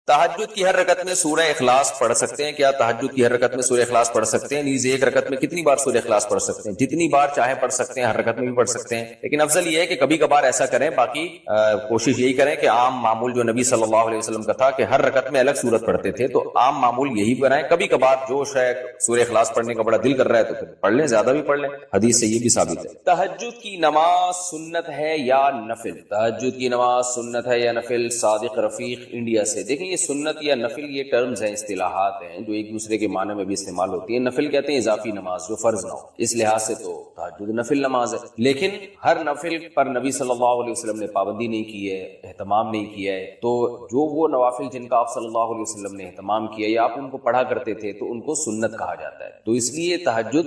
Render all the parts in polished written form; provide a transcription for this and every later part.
تہجد کی ہر رکعت میں سورہ اخلاص پڑھ سکتے ہیں کیا؟ تہجد کی ہر رکعت میں سورہ اخلاص پڑھ سکتے ہیں؟ نیز ایک رکعت میں کتنی بار سورہ اخلاص پڑھ سکتے ہیں؟ جتنی بار چاہے پڑھ سکتے ہیں، ہر رکعت میں بھی پڑھ سکتے ہیں، لیکن افضل یہ ہے کہ کبھی کبھار ایسا کریں، باقی کوشش یہی کریں کہ عام معمول جو نبی صلی اللہ علیہ وسلم کا تھا کہ ہر رکعت میں الگ سورت پڑھتے تھے، تو عام معمول یہی بنائیں۔ کبھی کبھار جوش ہے، سورہ اخلاص پڑھنے کا بڑا دل کر رہا ہے تو پھر پڑھ لیں، زیادہ بھی پڑھ لیں، حدیث سے یہ بھی ثابت ہے۔ تہجد کی نماز سنت ہے یا نفل؟ تہجد کی نماز سنت ہے یا نفل؟ صادق رفیق انڈیا سے۔ دیکھیں یہ سنت یا نفل یہ ٹرمز ہیں، اصطلاحات ہیں جو ایک دوسرے کے معنی میں بھی استعمال ہوتی ہیں۔ نفل کہتے ہیں اضافی نماز جو فرض نہ ہو، اس لحاظ سے تو تہجد نفل نماز ہے، لیکن ہر نفل پر نبی صلی اللہ علیہ وسلم نے پابندی نہیں کی ہے، اہتمام نہیں کیا ہے، تو جو وہ نوافل جن کا آپ صلی اللہ علیہ وسلم نے اہتمام کیا یا آپ ان کو پڑھا کرتے تھے تو ان کو سنت کہا جاتا ہے۔ تو اس لیے تہجد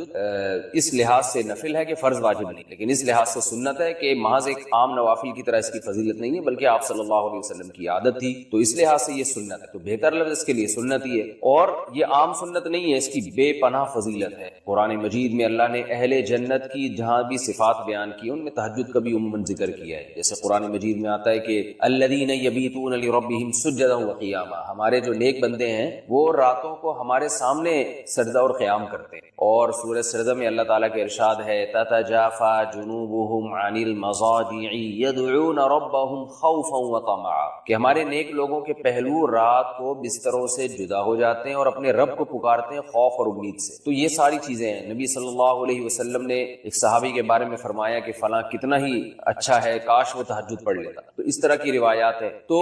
اس لحاظ سے نفل ہے کہ فرض واجب نہیں، لیکن اس لحاظ سے سنت ہے کہ محض ایک عام نوافل کی طرح اس کی فضیلت نہیں ہے، بلکہ آپ صلی اللہ علیہ وسلم کی عادت تھی، تو اس لحاظ سے یہ سنت ہے۔ تو بہتر لفظ اس کے لیے سنت ہی ہے، اور یہ عام سنت نہیں ہے، اس کی بے پناہ فضیلت ہے۔ قرآن مجید میں اللہ نے اہل جنت کی جہاں بھی صفات بیان کی ان میں تہجد کا بھی عموماً ذکر کیا ہے، جیسے قرآن مجید میں آتا ہے کہ الذین یبیتون لربہم سجدا وقیاما، ہمارے جو نیک بندے ہیں وہ راتوں کو ہمارے سامنے سجدہ اور قیام کرتے ہیں۔ اور سورہ سجدہ میں اللہ تعالیٰ کا ارشاد ہے تتجافى جنوبهم عن المضاجع يدعون ربهم خوفا وطمعا، کہ ہمارے نیک لوگوں کے پہلو رات کو بستروں سے جدا ہو جاتے ہیں اور اپنے رب کو پکارتے ہیں خوف اور امید سے۔ تو یہ ساری چیزیں ہیں۔ نبی صلی اللہ علیہ وسلم نے ایک صحابی کے بارے میں فرمایا کہ فلاں کتنا ہی اچھا ہے، کاش وہ تہجد پڑھ لیتا۔ تو اس طرح کی روایات ہے۔ تو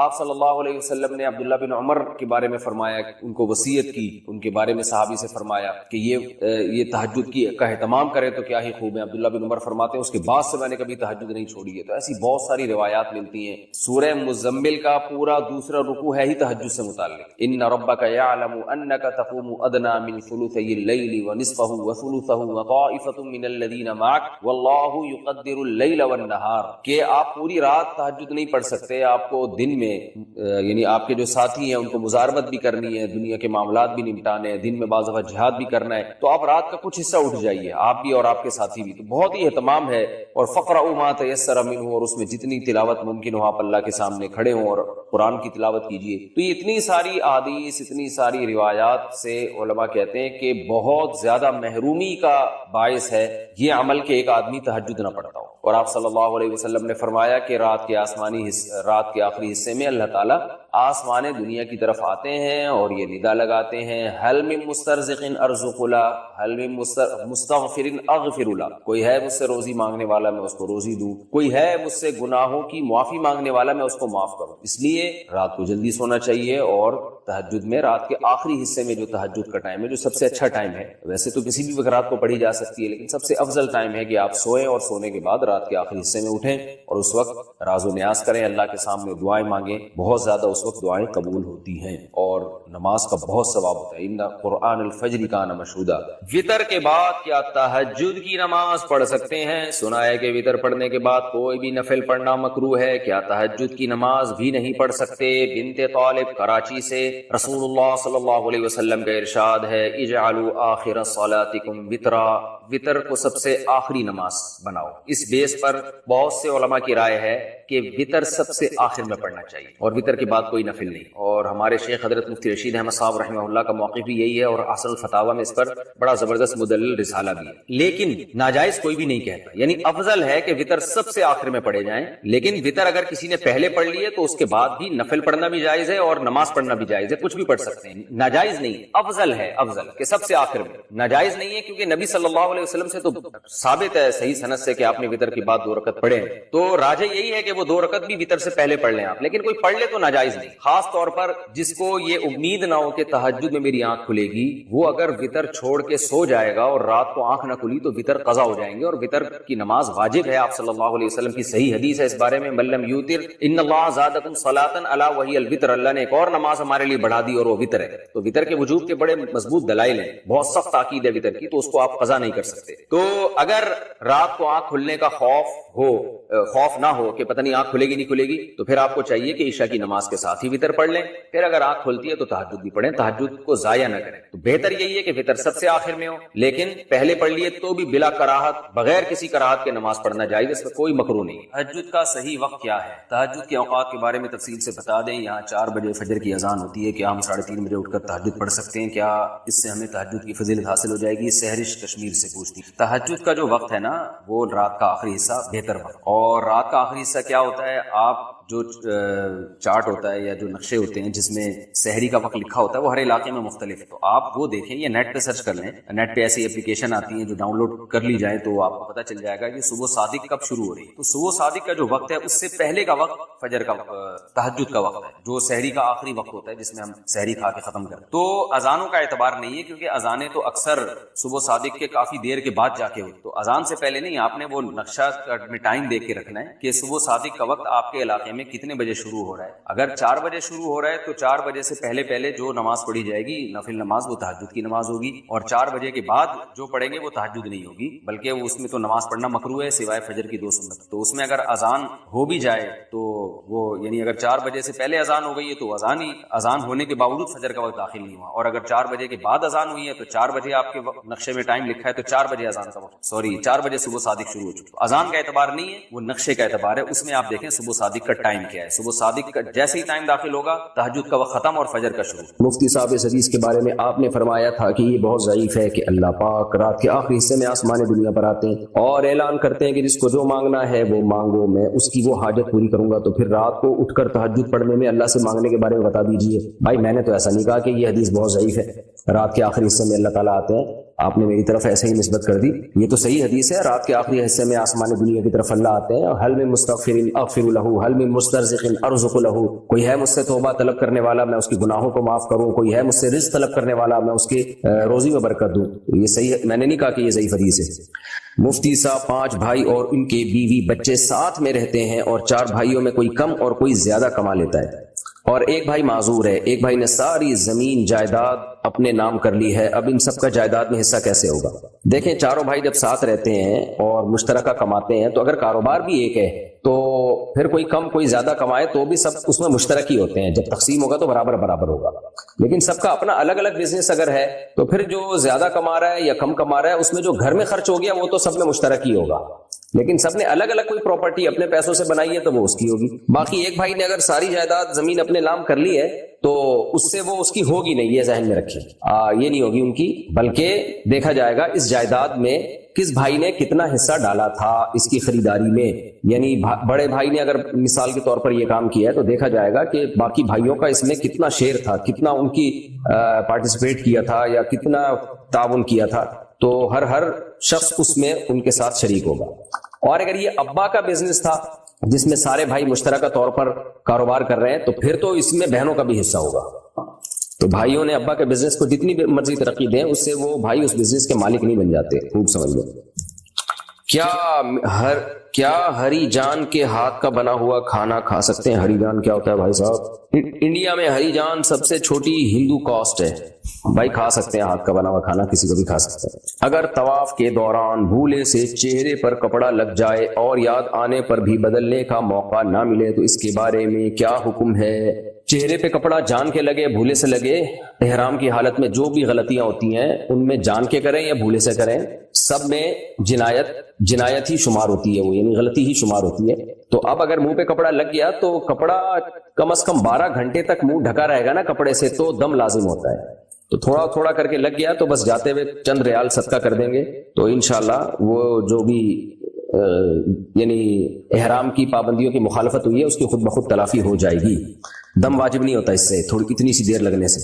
آپ صلی اللہ علیہ وسلم نے عبداللہ بن عمر کے بارے میں فرمایا، ان کو وصیت کی، ان کے بارے میں صحابی سے فرمایا کہ یہ تہجد کا اہتمام کرے تو کیا ہی خوب ہے۔ عبداللہ بن عمر فرماتے ہیں اس کے بعد سے میں نے کبھی تہجد نہیں چھوڑی ہے۔ تو ایسی بہت ساری روایات ملتی ہیں۔ سورہ مزمل کا پورا دوسرا رکوع ہے ہی تہجد سے متعلق، ان ربک یعلم انک تقوم ادنی من ثلثی اللیل ونصفہ وثلثہ وطائفۃ من الذین معک واللہ یقدر اللیل والنہار، کہ آپ پوری رات تہجد نہیں پڑھ سکتے، آپ کو دن میں یعنی آپ کے جو ساتھی ہیں ان کو مزاربت بھی کرنی ہے، دنیا کے معاملات بھی نمٹانے ہیں، دن میں بعض دفعہ جہاد بھی کرنا ہے، تو آپ رات کا کچھ حصہ اٹھ جائیے، آپ بھی اور آپ کے ساتھی بھی۔ تو بہت ہی اہتمام ہے۔ اور فقرؤوا ما تیسر منہ، اور اس میں جتنی تلاوت ممکن ہو آپ اللہ کے سامنے کھڑے ہوں اور قرآن کی تلاوت کیجیے۔ تو یہ اتنی ساری احادیث، اتنی ساری روایات سے علماء کہتے ہیں کہ بہت زیادہ محرومی کا باعث ہے یہ عمل کہ ایک آدمی تہجد نہ پڑھتا ہو۔ اور آپ صلی اللہ علیہ وسلم نے فرمایا کہ رات کے آخری حصے میں اللہ تعالیٰ آسمان دنیا کی طرف آتے ہیں اور یہ ندا لگاتے ہیں حل من مسترزق ارزق له، حل من مستغفر اغفر له، کوئی ہے مجھ سے روزی مانگنے والا میں اس کو روزی دوں، کوئی ہے مجھ سے گناہوں کی معافی مانگنے والا میں اس کو معاف کروں۔ اس لیے رات کو جلدی سونا چاہیے، اور تہجد میں رات کے آخری حصے میں جو تہجد کا ٹائم ہے جو سب سے اچھا ٹائم ہے، ویسے تو کسی بھی وقت رات کو پڑھی جا سکتی ہے، لیکن سب سے افضل ٹائم ہے کہ آپ سوئیں اور سونے کے بعد رات کے آخری حصے میں اٹھیں اور اس وقت راز و نیاز کریں، اللہ کے سامنے دعائیں مانگیں، بہت زیادہ اس وقت دعائیں قبول ہوتی ہیں اور نماز کا بہت ثواب ہوتا ہے۔ ان قرآن الفجر کان مشہودا۔ وطر کے بعد کیا تہجد کی نماز پڑھ سکتے ہیں؟ سنا ہے کہ وطر پڑھنے کے بعد کوئی بھی نفل پڑھنا مکروہ ہے، کیا تہجد کی نماز بھی نہیں پڑھ سکتے؟ بنت طالب کراچی سے۔ رسول اللہ صلی اللہ علیہ وسلم کا ارشاد ہے اجعلوا آخر صلاتکم وطرا، وطر کو سب سے آخری نماز بناؤ۔ اس بیس پر بہت سے علماء کی رائے ہے کہ وطر سب سے آخر میں پڑھنا چاہیے اور وطر کے بعد کوئی نفل نہیں۔ اور ہمارے شیخ حضرت مفتی رشید احمد صاحب رحمہ اللہ کا موقف بھی یہی ہے، اور اصل الفتاوی میں اس پر بڑا زبردست مدلل رسالہ بھی ہے۔ لیکن ناجائز کوئی بھی نہیں کہتا، یعنی افضل ہے کہ وطر سب سے آخر میں پڑھے جائیں، لیکن وطر اگر کسی نے پہلے پڑھ لیے تو اس کے بعد بھی نفل پڑھنا بھی جائز ہے اور نماز پڑھنا بھی جائز ہے، کچھ بھی پڑھ سکتے ہیں، ناجائز نہیں، افضل ہے، افضل کہ سب سے آخر میں۔ ناجائز نہیں ہے کیونکہ نبی صلی اللہ علیہ وسلم سے تو ثابت ہے صحیح سند سے کہ آپ نے وطر کے بعد 2 رکعت پڑھے ہیں، تو راجح یہی ہے کہ وہ 2 رکعت بھی وطر سے پہلے پڑھ لیں آپ، لیکن کوئی پڑھ لے تو ناجائز نہیں۔ خاص طور پر جس کو یہ امید نہ ہو کہ تہجد میں میری آنکھ کھلے گی، وہ اگر وطر چھوڑ کے سو جائے گا اور رات کو آنکھ نہ کھلی تو وطر قضا ہو جائیں گے، اور وطر کی نماز واجب ہے۔ آپ صلی اللہ علیہ وسلم کی صحیح حدیث ہے اس بارے میں، من لم یوتر ان اللہ زادکم صلاۃ الا وہی الوتر، اللہ نے ایک اور نماز ہمارے لیے بڑھا دی اور وہ وطر ہے۔ تو وطر کے وجوب کے بڑے مضبوط دلائل ہیں، بہت سخت تاکید ہے وطر کی، تو اس کو آپ قضا نہیں کر سکتے۔ تو اگر رات کو آنکھ کھلنے کا خوف نہ ہو کہ پتہ نہیں نہیں آنکھ کھلے گی نہیں کھلے گی تو پھر آپ کو چاہیے کہ عشاء کی نماز کے ساتھ ہی وطر پڑھ لیں. پھر اگر آنکھ کھلتی ہے تو تہجد بھی پڑھیں, تہجد کو ضائع نہ کریں. تو بہتر یہی ہے کہ وطر سب سے آخر میں ہو, لیکن پہلے پڑھ لیے تو بھی بلا کراہت, بغیر کسی کراہت کے نماز پڑھنا جائز, اس میں کوئی مکروہ نہیں. تہجد کا صحیح وقت کیا ہے؟ تہجد کے اوقات کے بارے میں تفصیل سے بتا دیں. یہاں 4 بجے فجر کی اذان ہوتی ہے, کیا ہم 3:30 بجے اٹھ کر تہجد پڑھ سکتے ہیں؟ کیا اس سے ہمیں تہجد کی فضیلت حاصل ہو جائے گی؟ سہرش کشمیر سے پوچھتی. تہجد کا جو وقت ہے نا وہ رات کا آخری حصہ بہتر وقت, اور رات کا آخری حصہ کیا ہوتا ہے, آپ جو چارٹ ہوتا ہے یا جو نقشے ہوتے ہیں جس میں سحری کا وقت لکھا ہوتا ہے وہ ہر علاقے میں مختلف ہے, تو آپ وہ دیکھیں یا نیٹ پہ سرچ کر لیں. نیٹ پہ ایسی اپلیکیشن آتی ہیں جو ڈاؤن لوڈ کر لی جائیں تو آپ کو پتہ چل جائے گا کہ صبح صادق کب شروع ہو رہی ہے. تو صبح صادق کا جو وقت ہے اس سے پہلے کا وقت فجر کا تہجد کا وقت ہے, جو سحری کا آخری وقت ہوتا ہے جس میں ہم سحری کھا کے ختم کریں. تو اذانوں کا اعتبار نہیں ہے کیونکہ اذانیں تو اکثر صبح صادق کے کافی دیر کے بعد جا کے ہوتی, تو اذان سے پہلے نہیں, آپ نے وہ نقشہ میں ٹائم دیکھ کے رکھنا ہے کہ صبح صادق کا وقت آپ کے علاقے میں کتنے بجے شروع ہو رہا ہے. اگر 4 بجے شروع ہو رہا ہے تو 4 بجے سے پہلے جو نماز پڑھی جائے گی نفل نماز وہ تہجد کی نماز ہوگی, اور 4 بجے کے بعد جو پڑھیں گے وہ تہجد نہیں ہوگی, بلکہ وہ اس میں تو نماز پڑھنا مکروہ ہے سوائے فجر کی 2 سنت. تو اس میں اگر اذان ہو بھی جائے تو وہ یعنی اگر 4 بجے سے پہلے اذان ہو گئی ہے تو اذان ہونے کے باوجود فجر کا وقت داخل نہیں ہوا, اور اگر 4 بجے کے بعد اذان ہوئی ہے تو 4 بجے آپ کے نقشے میں ٹائم لکھا ہے تو 4 بجے اذان کا وقت 4 بجے صبح صادق شروع ہو چکی. اذان کا اعتبار نہیں ہے, وہ نقشے کا اعتبار ہے. اس میں آپ دیکھیں صبح صادق کا ٹائم کیا ہے, صبح صادق کا جیسے ہی ٹائم داخل ہوگا تہجد کا وقت ختم اور فجر کا شروع. مفتی صاحب اس حدیث کے بارے میں آپ نے فرمایا تھا کہ یہ بہت ضعیف ہے کہ اللہ پاک رات کے آخری حصے میں آسمان دنیا پر آتے ہیں اور اعلان کرتے ہیں کہ جس کو جو مانگنا ہے وہ مانگو, میں اس کی وہ حاجت پوری کروں گا. تو پھر رات کو اٹھ کر تہجد پڑھنے میں اللہ سے مانگنے کے بارے میں بتا دیجئے. بھائی میں نے تو ایسا نہیں کہا کہ یہ حدیث بہت ضعیف ہے, رات کے آخری حصے میں اللہ تعالیٰ آتے ہیں, آپ نے میری طرف ایسے ہی نسبت کر دی. یہ تو صحیح حدیث ہے, رات کے آخری حصے میں آسمان دنیا کی طرف اللہ آتے ہیں. حل من مستغفر اغفر له, حل من مسترزق ارزق له, کوئی ہے مجھ سے توبہ طلب کرنے والا میں اس کی گناہوں کو معاف کروں, کوئی ہے مجھ سے رزق طلب کرنے والا میں اس کی روزی میں برکت دوں. یہ صحیح ہے, میں نے نہیں کہا کہ یہ ضعیف حدیث ہے. مفتی صاحب 5 بھائی اور ان کے بیوی بچے ساتھ میں رہتے ہیں اور 4 بھائیوں میں کوئی کم اور کوئی زیادہ کما لیتا ہے, اور ایک بھائی معذور ہے. ایک بھائی نے ساری زمین جائیداد اپنے نام کر لی ہے, اب ان سب کا جائیداد میں حصہ کیسے ہوگا؟ دیکھیں چاروں بھائی جب ساتھ رہتے ہیں اور مشترکہ کماتے ہیں تو اگر کاروبار بھی ایک ہے تو پھر کوئی کم کوئی زیادہ کمائے تو بھی سب اس میں مشترک ہی ہوتے ہیں, جب تقسیم ہوگا تو برابر ہوگا. لیکن سب کا اپنا الگ الگ بزنس اگر ہے تو پھر جو زیادہ کما رہا ہے یا کم کما رہا ہے اس میں جو گھر میں خرچ ہو گیا وہ تو سب میں مشترک ہی ہوگا. لیکن سب نے الگ الگ کوئی پراپرٹی اپنے پیسوں سے بنائی ہے تو وہ اس کی ہوگی. باقی ایک بھائی نے اگر ساری جائیداد زمین اپنے نام کر لی ہے تو اس سے وہ اس کی ہوگی نہیں, یہ ذہن میں رکھیں, یہ نہیں ہوگی ان کی, بلکہ دیکھا جائے گا اس جائیداد میں کس بھائی نے کتنا حصہ ڈالا تھا اس کی خریداری میں. یعنی بڑے بھائی نے اگر مثال کے طور پر یہ کام کیا ہے تو دیکھا جائے گا کہ باقی بھائیوں کا اس میں کتنا شیئر تھا, کتنا ان کی پارٹیسپیٹ کیا تھا یا کتنا تعاون کیا تھا, تو ہر شخص اس میں ان کے ساتھ شریک ہوگا. اور اگر یہ ابا کا بزنس تھا جس میں سارے بھائی مشترکہ طور پر کاروبار کر رہے ہیں تو پھر تو اس میں بہنوں کا بھی حصہ ہوگا. تو بھائیوں نے ابا کے بزنس کو جتنی مرضی ترقی دیں اس سے وہ بھائی اس بزنس کے مالک نہیں بن جاتے. خوب سمجھ لو. کیا ہری جان کے ہاتھ کا بنا ہوا کھانا کھا سکتے ہیں؟ ہری جان کیا ہوتا ہے بھائی صاحب؟ انڈیا میں ہری جان سب سے چھوٹی ہندو کاسٹ ہے. بھائی کھا سکتے ہیں, ہاتھ کا بنا ہوا کھانا کسی کو بھی کھا سکتے ہیں. اگر طواف کے دوران بھولے سے چہرے پر کپڑا لگ جائے اور یاد آنے پر بھی بدلنے کا موقع نہ ملے تو اس کے بارے میں کیا حکم ہے؟ چہرے پہ کپڑا جان کے لگے بھولے سے لگے, احرام کی حالت میں جو بھی غلطیاں ہوتی ہیں ان میں جان کے کریں یا بھولے سے کریں, سب میں جنایت ہی شمار ہوتی ہے, وہ یعنی غلطی ہی شمار ہوتی ہے. تو اب اگر منہ پہ کپڑا لگ گیا تو کپڑا کم از کم 12 گھنٹے تک منہ ڈھکا رہے گا نا کپڑے سے, تو دم لازم ہوتا ہے. تو تھوڑا تھوڑا کر کے لگ گیا تو بس جاتے ہوئے چند ریال صدقہ کر دیں گے تو انشاءاللہ وہ جو بھی یعنی احرام کی پابندیوں کی مخالفت ہوئی ہے اس کی خود بخود تلافی ہو جائے گی. دم واجب نہیں ہوتا اس سے, تھوڑی اتنی سی دیر لگنے سے.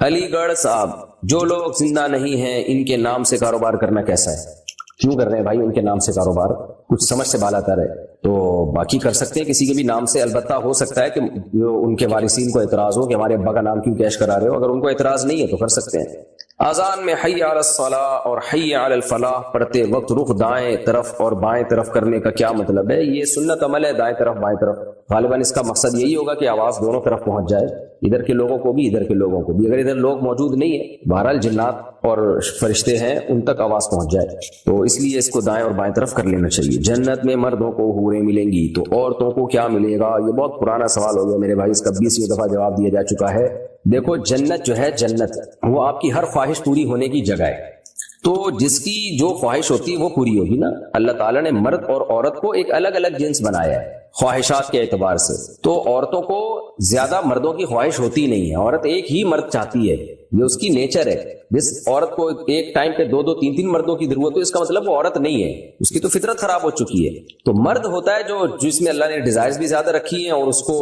علی گڑھ صاحب, جو لوگ زندہ نہیں ہیں ان کے نام سے کاروبار کرنا کیسا ہے؟ کیوں کر رہے ہیں بھائی ان کے نام سے کاروبار؟ کچھ سمجھ سے بالا تر ہے تو باقی کر سکتے ہیں کسی کے بھی نام سے. البتہ ہو سکتا ہے کہ ان کے وارثین کو اعتراض ہو کہ ہمارے ابا کا نام کیوں کیش کرا رہے ہو, اگر ان کو اعتراض نہیں ہے تو کر سکتے ہیں. اذان میں حی علی الصلاۃ اور حی علی الفلاح پڑھتے وقت رخ دائیں طرف اور بائیں طرف کرنے کا کیا مطلب ہے؟ یہ سنت عمل ہے, دائیں طرف بائیں طرف. غالباً اس کا مقصد یہی ہوگا کہ آواز دونوں طرف پہنچ جائے. ادھر کے لوگوں کو بھی ادھر کے لوگوں کو بھی. اگر ادھر لوگ موجود نہیں ہیں بہرحال جنات اور فرشتے ہیں ان تک آواز پہنچ جائے, تو اس لیے اس کو دائیں اور بائیں طرف کر لینا چاہیے. جنت میں مردوں کو حوریں ملیں گی تو عورتوں کو کیا ملے گا؟ یہ بہت پرانا سوال ہو گیا میرے بھائی, اس کا 20ویں دفعہ جواب دیا جا چکا ہے. دیکھو جنت جو ہے جنت وہ آپ کی ہر خواہش پوری ہونے کی جگہ ہے, تو جس کی جو خواہش ہوتی ہے وہ پوری ہوگی نا. اللہ تعالیٰ نے مرد اور عورت کو ایک الگ الگ جنس بنایا ہے خواہشات کے اعتبار سے, تو عورتوں کو زیادہ مردوں کی خواہش ہوتی نہیں ہے. عورت ایک ہی مرد چاہتی ہے, یہ اس کی نیچر ہے. جس عورت کو ایک ٹائم پہ 2-3 مردوں کی ضرورت ہو اس کا مطلب وہ عورت نہیں ہے, اس کی تو فطرت خراب ہو چکی ہے. تو مرد ہوتا ہے جو جس میں اللہ نے ڈیزائرز بھی زیادہ رکھی ہیں اور اس کو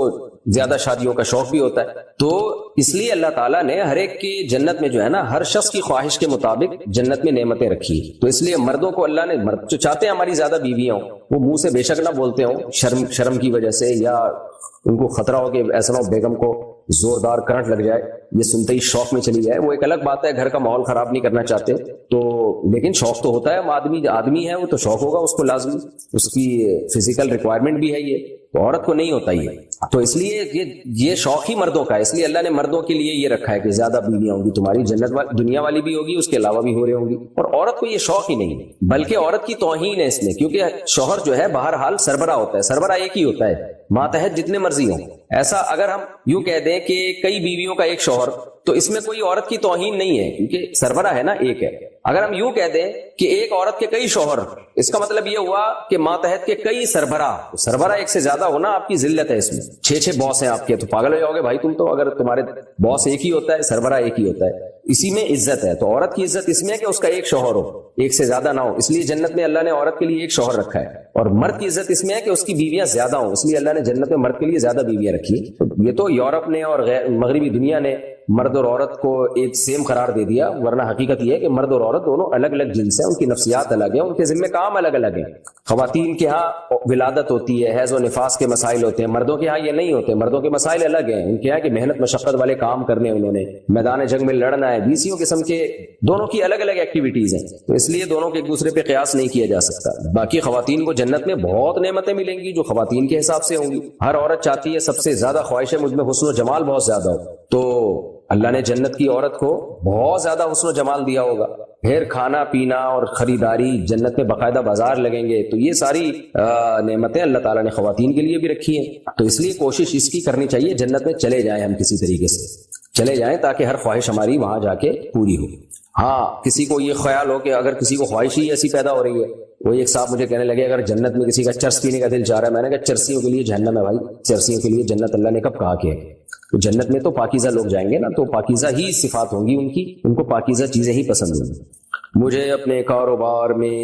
زیادہ شادیوں کا شوق بھی ہوتا ہے. تو اس لیے اللہ تعالیٰ نے ہر ایک کی جنت میں جو ہے نا ہر شخص کی خواہش کے مطابق جنت میں نعمتیں رکھی. تو اس لیے مردوں کو اللہ نے, مرد جو چاہتے ہیں ہماری زیادہ بیویاں ہوں, وہ منہ سے بے شک نہ بولتے ہوں شرم کی وجہ سے, یا ان کو خطرہ ہو کہ ایسا نہ ہو بیگم کو زوردار کرنٹ لگ جائے, یہ سنتے ہی شوق میں چلی جائے. وہ ایک الگ بات ہے, گھر کا ماحول خراب نہیں کرنا چاہتے تو, لیکن شوق تو ہوتا ہے. آدمی ہے وہ تو شوق ہوگا اس کو لازمی, اس کی فزیکل ریکوائرمنٹ بھی ہے یہ, تو عورت کو نہیں ہوتا یہ. تو اس لیے یہ شوق ہی مردوں کا ہے. اس لیے اللہ نے مردوں کے لیے یہ رکھا ہے کہ زیادہ بیویاں ہوں گی تمہاری, جنت دنیا والی بھی ہوگی, اس کے علاوہ بھی ہو رہے ہوں گی. اور عورت کو یہ شوق ہی نہیں, بلکہ عورت کی توہین ہے اس میں, کیونکہ شوہر جو ہے بہرحال سربراہ ہوتا ہے. سربراہ ایک ہی ہوتا ہے, ماتحت جتنے مرضی ہوں. ایسا اگر ہم یوں کہہ دیں کہ کئی بیویوں کا ایک شوہر, تو اس میں کوئی عورت کی توہین نہیں ہے, کیونکہ سربراہ ہے نا ایک ہے. اگر ہم یوں کہہ دیں کہ ایک عورت کے کئی شوہر, اس کا مطلب یہ ہوا کہ ماتحت کے کئی سربراہ. سربراہ ایک سے زیادہ ہونا آپ کی ذلت ہے. اس میں 6 باس ہیں آپ کے, تو پاگل ہو جاؤ گے بھائی تم تو, اگر تمہارے باس ایک ہی ہوتا ہے, سربراہ ایک ہی ہوتا ہے. اسی میں عزت ہے. تو عورت کی عزت اس میں ہے کہ اس کا ایک شوہر ہو, ایک سے زیادہ نہ ہو. اس لیے جنت میں اللہ نے عورت کے لیے ایک شوہر رکھا ہے. اور مرد کی عزت اس میں ہے کہ اس کی بیویاں زیادہ ہوں, اس لیے اللہ نے جنت میں مرد کے لیے زیادہ بیویاں رکھی. یہ تو یورپ نے اور مغربی دنیا نے مرد اور عورت کو ایک سیم قرار دے دیا, ورنہ حقیقت یہ ہے کہ مرد اور عورت دونوں الگ الگ جنس ہیں, ان کی نفسیات الگ ہیں, ان کے ذمہ کام الگ الگ ہیں. خواتین کے ہاں ولادت ہوتی ہے, حیض و نفاس کے مسائل ہوتے ہیں, مردوں کے ہاں یہ نہیں ہوتے. مردوں کے مسائل الگ ہیں, ان کے ہاں کہ محنت مشقت والے کام کرنے, انہوں نے میدان جنگ میں لڑنا ہے, 20 قسم کے دونوں کی الگ الگ ایکٹیویٹیز ہیں. تو اس لیے دونوں کے ایک دوسرے پہ قیاس نہیں کیا جا سکتا. باقی خواتین کو جنت میں بہت نعمتیں ملیں گی جو خواتین کے حساب سے ہوں گی. ہر عورت چاہتی ہے, سب سے زیادہ خواہش ہے مجھ میں حسن و جمال بہت زیادہ ہو, تو اللہ نے جنت کی عورت کو بہت زیادہ حسن و جمال دیا ہوگا. پھر کھانا پینا اور خریداری, جنت میں باقاعدہ بازار لگیں گے. تو یہ ساری نعمتیں اللہ تعالیٰ نے خواتین کے لیے بھی رکھی ہیں. تو اس لیے کوشش اس کی کرنی چاہیے جنت میں چلے جائیں, ہم کسی طریقے سے چلے جائیں تاکہ ہر خواہش ہماری وہاں جا کے پوری ہو. ہاں کسی کو یہ خیال ہو کہ اگر کسی کو خواہش ہی ایسی پیدا ہو رہی ہے, وہ ایک صاحب مجھے کہنے لگے اگر جنت میں کسی کا چرس پینے کا دل چاہ رہا ہے, میں نے کہا چرسیوں کے لیے جہنم ہے بھائی, چرسیوں کے لیے جنت اللہ نے کب کہا کہ ہے. تو جنت میں تو پاکیزہ لوگ جائیں گے نا, تو پاکیزہ ہی صفات ہوں گی ان کی, ان کو پاکیزہ چیزیں ہی پسند ہوں گی. مجھے اپنے کاروبار میں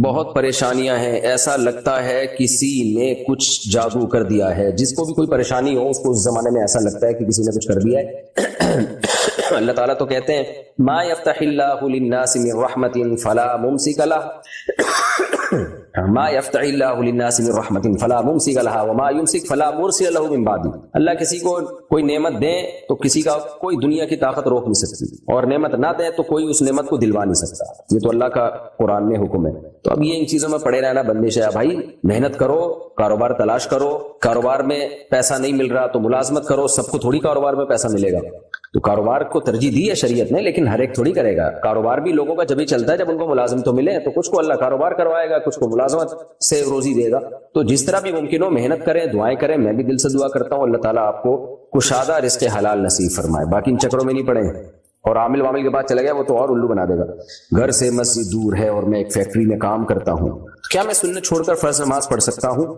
بہت پریشانیاں ہیں, ایسا لگتا ہے کسی نے کچھ جادو کر دیا ہے. جس کو بھی کوئی پریشانی ہو اس کو اس زمانے میں ایسا لگتا ہے کہ کسی نے کچھ کر دیا ہے. اللہ تعالیٰ تو کہتے ہیں ما یفتح اللہ للناس من رحمت فلا ممسک لها ما یفتح اللہ للناس من رحمت فلا ممسک لها وما یمسک فلا مرسل له من بعد. اللہ کسی کو کوئی نعمت دے تو کسی کا کوئی دنیا کی طاقت روک نہیں سکتی, اور نعمت نہ دے تو کوئی اس نعمت کو دلوا نہیں سکتا. یہ تو اللہ کا قرآن میں حکم ہے. تو اب یہ ان چیزوں میں پڑے رہنا بندش ہے. بھائی محنت کرو, کاروبار تلاش کرو, کاروبار میں پیسہ نہیں مل رہا تو ملازمت کرو. سب کو تھوڑی کاروبار میں پیسہ ملے گا, تو کاروبار کو ترجیح دی ہے شریعت نے, لیکن ہر ایک تھوڑی کرے گا. کاروبار بھی لوگوں کا جبھی چلتا ہے جب ان کو ملازم تو ملے, تو کچھ کو اللہ کاروبار کروائے گا, کچھ کو ملازمت سے روزی دے گا. تو جس طرح بھی ممکن ہو محنت کریں, دعائیں کریں. میں بھی دل سے دعا کرتا ہوں اللہ تعالیٰ آپ کو کشادہ رزق حلال نصیب فرمائے. باقی ان چکروں میں نہیں پڑے. اور عامل وامل کے بعد چلا گیا وہ تو اور الو بنا دے گا. گھر سے مسجد دور ہے اور میں ایک فیکٹری میں کام کرتا ہوں, کیا میں سنت چھوڑ کر فرض نماز پڑھ سکتا ہوں؟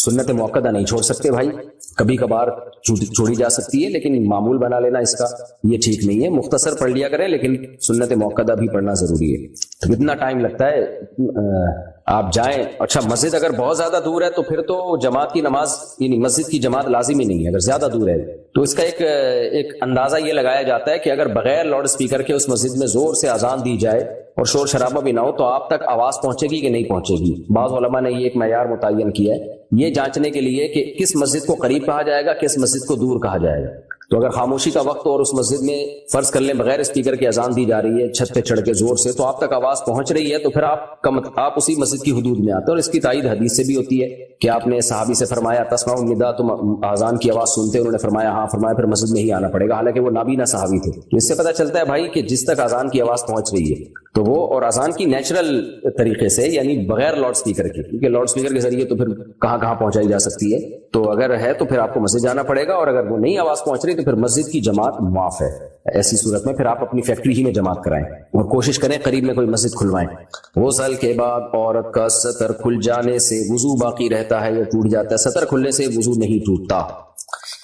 سنت موقدہ نہیں چھوڑ سکتے بھائی, کبھی کبھار چھوڑی جا سکتی ہے, لیکن معمول بنا لینا اس کا یہ ٹھیک نہیں ہے. مختصر پڑھ لیا کریں, لیکن سنت موقدہ بھی پڑھنا ضروری ہے. کتنا ٹائم لگتا ہے آپ جائیں. اچھا مسجد اگر بہت زیادہ دور ہے تو پھر تو جماعت کی نماز, یعنی مسجد کی جماعت لازمی نہیں ہے. اگر زیادہ دور ہے تو اس کا ایک اندازہ یہ لگایا جاتا ہے کہ اگر بغیر لاؤڈ اسپیکر کے اس مسجد میں زور سے اذان دی جائے اور شور شرابہ بھی نہ ہو تو آپ تک آواز پہنچے گی کہ نہیں پہنچے گی. بعض علماء نے یہ ایک معیار متعین کیا ہے یہ جانچنے کے لیے کہ کس مسجد کو قریب کہا جائے گا, کس مسجد کو دور کہا جائے گا. تو اگر خاموشی کا وقت اور اس مسجد میں فرض کر لیں بغیر اسپیکر کے اذان دی جا رہی ہے چھت پہ چڑھ کے زور سے، تو آپ تک آواز پہنچ رہی ہے، تو پھر آپ اسی مسجد کی حدود میں آتے ہیں، اور اس کی تائید حدیث سے بھی ہوتی ہے کہ آپ نے صحابی سے فرمایا تسمعوا النداء، تم اذان کی آواز سنتے ہیں؟ انہوں نے فرمایا ہاں، فرمایا پھر مسجد میں ہی آنا پڑے گا، حالانکہ وہ نابینا صحابی تھے۔ اس سے پتہ چلتا ہے بھائی کہ جس تک اذان کی آواز پہنچ رہی ہے تو وہ، اور اذان کی نیچرل طریقے سے، یعنی بغیر لاؤڈ اسپیکر کے، کیونکہ لاؤڈ اسپیکر کے ذریعے تو پھر کہاں کہاں پہنچائی جا سکتی ہے، تو اگر ہے تو پھر آپ کو مسجد جانا پڑے گا، اور اگر وہ نہیں آواز پہنچ رہی تو پھر مسجد کی جماعت معاف ہے۔ ایسی صورت میں پھر آپ اپنی فیکٹری ہی میں جماعت کرائیں اور کوشش کریں قریب میں کوئی مسجد کھلوائیں۔ غسل کے بعد عورت کا سطر کھل جانے سے وضو باقی رہتا ہے یا ٹوٹ جاتا ہے؟ سطر کھلنے سے وضو نہیں ٹوٹتا۔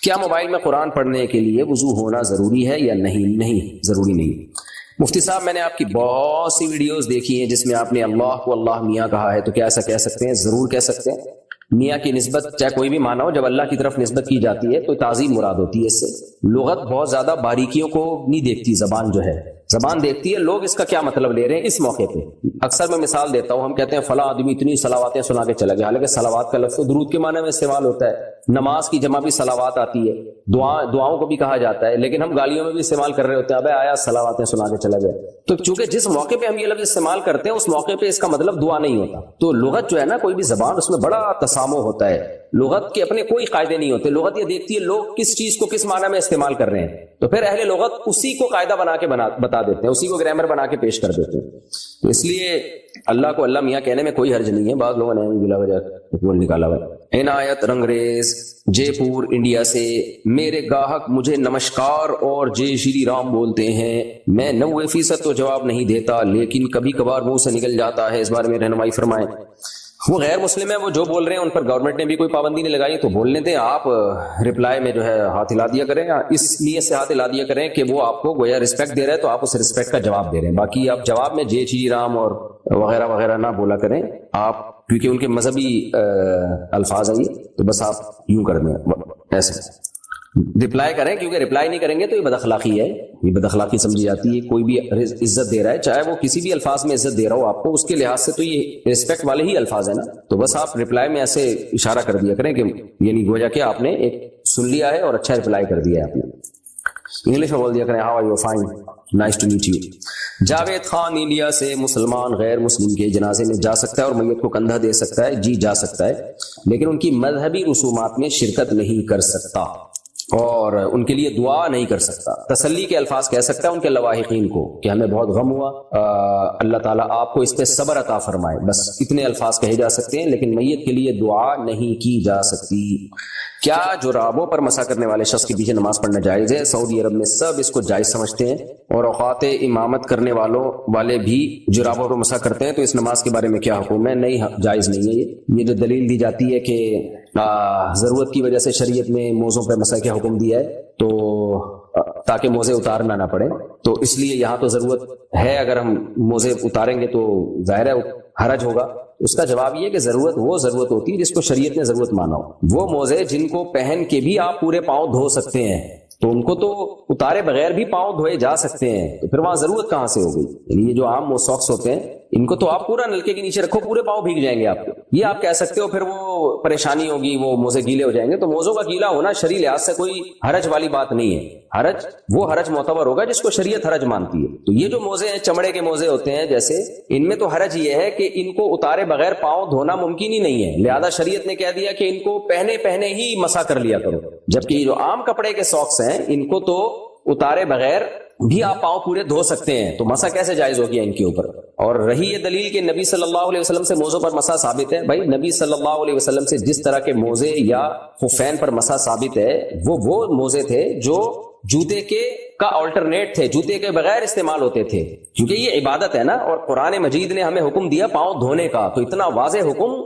کیا موبائل میں قرآن پڑھنے کے لیے وضو ہونا ضروری ہے یا نہیں؟ نہیں، ضروری نہیں۔ مفتی صاحب، میں نے آپ کی بہت سی ویڈیوز دیکھی ہیں جس میں آپ نے اللہ کو اللہ میاں کہا ہے، تو کیا ایسا کہہ سکتے ہیں؟ ضرور کہہ سکتے ہیں۔ میاں کی نسبت چاہے کوئی بھی مانا ہو، جب اللہ کی طرف نسبت کی جاتی ہے تو تعظیم مراد ہوتی ہے۔ اس سے لغت بہت زیادہ باریکیوں کو نہیں دیکھتی، زبان جو ہے زبان دیکھتی ہے لوگ اس کا کیا مطلب لے رہے ہیں اس موقع پہ۔ اکثر میں مثال دیتا ہوں، ہم کہتے ہیں فلاں آدمی اتنی صلواتیں سنا کے چلا گیا، حالانکہ صلوات کا لفظ درود کے معنی میں استعمال ہوتا ہے، نماز کی جمع بھی صلوات آتی ہے، دعاؤں کو بھی کہا جاتا ہے، لیکن ہم گالیوں میں بھی استعمال کر رہے ہوتے ہیں، ابے آیا صلواتیں سنا کے چلا گیا۔ تو چونکہ جس موقع پہ ہم یہ لفظ استعمال کرتے ہیں اس موقع پہ اس کا مطلب دعا نہیں ہوتا۔ تو لغت جو ہے نا، کوئی بھی زبان، اس میں بڑا تسامح ہوتا ہے، لغت کے اپنے کوئی قاعدے نہیں ہوتے۔ لغت یہ دیکھتی ہے لوگ کس چیز کو کس معنی میں استعمال کر رہے ہیں، تو پھر اہل لغت اسی کو قاعدہ بنا کے بتا دیتے ہیں، اسی کو گرامر بنا کے پیش کر دیتے ہیں۔ تو اس لیے اللہ کو اللہ میاں کہنے میں کوئی حرج نہیں ہے۔ بعض لوگوں نے بلا وجہ بول نکالا ہوا۔ عنایت رنگریز جے پور انڈیا سے، میرے گاہک مجھے نمشکار اور جے شری رام بولتے ہیں، میں 90% تو جواب نہیں دیتا لیکن کبھی کبھار منہ سے نکل جاتا ہے، اس بارے میں رہنمائی فرمائیں۔ وہ غیر مسلم ہے، وہ جو بول رہے ہیں ان پر گورنمنٹ نے بھی کوئی پابندی نہیں لگائی، تو بولنے دیں۔ آپ رپلائی میں جو ہے ہاتھ ہلا دیا کریں، اس نیت سے ہاتھ ہلا دیا کریں کہ وہ آپ کو گویا رسپیکٹ دے رہے ہیں تو آپ اس رسپیکٹ کا جواب دے رہے ہیں۔ باقی آپ جواب میں جے شری رام اور وغیرہ وغیرہ نہ بولا کریں آپ، کیونکہ ان کے مذہبی الفاظ ہیں یہ، تو بس آپ یوں کر دیں، ایسے رپلائی کریں، کیونکہ رپلائی نہیں کریں گے تو یہ بد اخلاقی ہے، یہ بد اخلاقی سمجھی جاتی ہے۔ کوئی بھی عزت دے رہا ہے، چاہے وہ کسی بھی الفاظ میں عزت دے رہا ہو آپ کو، اس کے لحاظ سے تو یہ رسپیکٹ والے ہی الفاظ ہیں نا، تو بس آپ رپلائی میں ایسے اشارہ کر دیا کریں کہ یعنی گویا کہ آپ نے ایک سن لیا ہے اور اچھا رپلائی کر دیا ہے آپ نے۔ انگلش میں بول دیا کریں how are you, fine, nice to meet you. Javed Khan India سے، مسلمان غیر مسلم کے جنازے میں جا سکتا ہے اور میت کو کندھا دے سکتا ہے؟ جی جا سکتا ہے، لیکن ان کی مذہبی رسومات میں شرکت نہیں کر سکتا اور ان کے لیے دعا نہیں کر سکتا۔ تسلی کے الفاظ کہہ سکتا ہے ان کے لواحقین کو کہ ہمیں بہت غم ہوا، اللہ تعالیٰ آپ کو اس پہ صبر عطا فرمائے، بس اتنے الفاظ کہے جا سکتے ہیں، لیکن میت کے لیے دعا نہیں کی جا سکتی۔ کیا جرابوں پر مسح کرنے والے شخص کے پیچھے نماز پڑھنا جائز ہے؟ سعودی عرب میں سب اس کو جائز سمجھتے ہیں، اور اوقات امامت کرنے والے بھی جرابوں پر مسح کرتے ہیں، تو اس نماز کے بارے میں کیا حکم ہے؟ نہیں، جائز نہیں ہے۔ یہ جو دلیل دی جاتی ہے کہ ضرورت کی وجہ سے شریعت میں موزوں پہ مسح کا حکم دیا ہے تو تاکہ موزے اتارنا نہ پڑے، تو اس لیے یہاں تو ضرورت ہے، اگر ہم موزے اتاریں گے تو ظاہر ہے حرج ہوگا۔ اس کا جواب یہ کہ وہ ضرورت ہوتی ہے جس کو شریعت نے ضرورت مانا ہو۔ وہ موزے جن کو پہن کے بھی آپ پورے پاؤں دھو سکتے ہیں، تو ان کو تو اتارے بغیر بھی پاؤں دھوئے جا سکتے ہیں، تو پھر وہاں ضرورت کہاں سے ہو گئی؟ یعنی یہ جو عام ساکس ہوتے ہیں، ان کو تو آپ پورا نلکے کے نیچے رکھو، پورے پاؤں بھیگ جائیں گے آپ کے، یہ آپ کہہ سکتے ہو، پھر وہ پریشانی ہوگی، وہ موزے گیلے ہو جائیں گے۔ تو موزوں کا گیلا ہونا شرعی لحاظ سے کوئی حرج والی بات نہیں ہے۔ وہ حرج معتبر ہوگا جس کو شریعت حرج مانتی ہے۔ تو یہ جو موزے ہیں، چمڑے کے موزے ہوتے ہیں جیسے، ان میں تو حرج یہ ہے کہ ان کو اتارے بغیر پاؤں دھونا ممکن ہی نہیں ہے، لہذا شریعت نے کہہ دیا کہ ان کو پہنے ہی مسح کر لیا کرو، جبکہ یہ جو عام کپڑے کے ساکس ہیں ان کو تو اتارے بغیر بھی آپ پاؤں پورے دھو سکتے ہیں، تو مسح کیسے جائز ہو گیا ان کے اوپر؟ اور رہی یہ دلیل کہ نبی صلی اللہ علیہ وسلم سے موزوں پر مسح ثابت ہے، بھائی نبی صلی اللہ علیہ وسلم سے جس طرح کے موزے یا خفین پر مسح ثابت ہے، وہ موزے تھے جو جوتے کا آلٹرنیٹ تھے، جوتے کے بغیر استعمال ہوتے تھے، کیونکہ یہ عبادت ہے نا، اور قرآن مجید نے ہمیں حکم دیا پاؤں دھونے کا، تو اتنا واضح حکم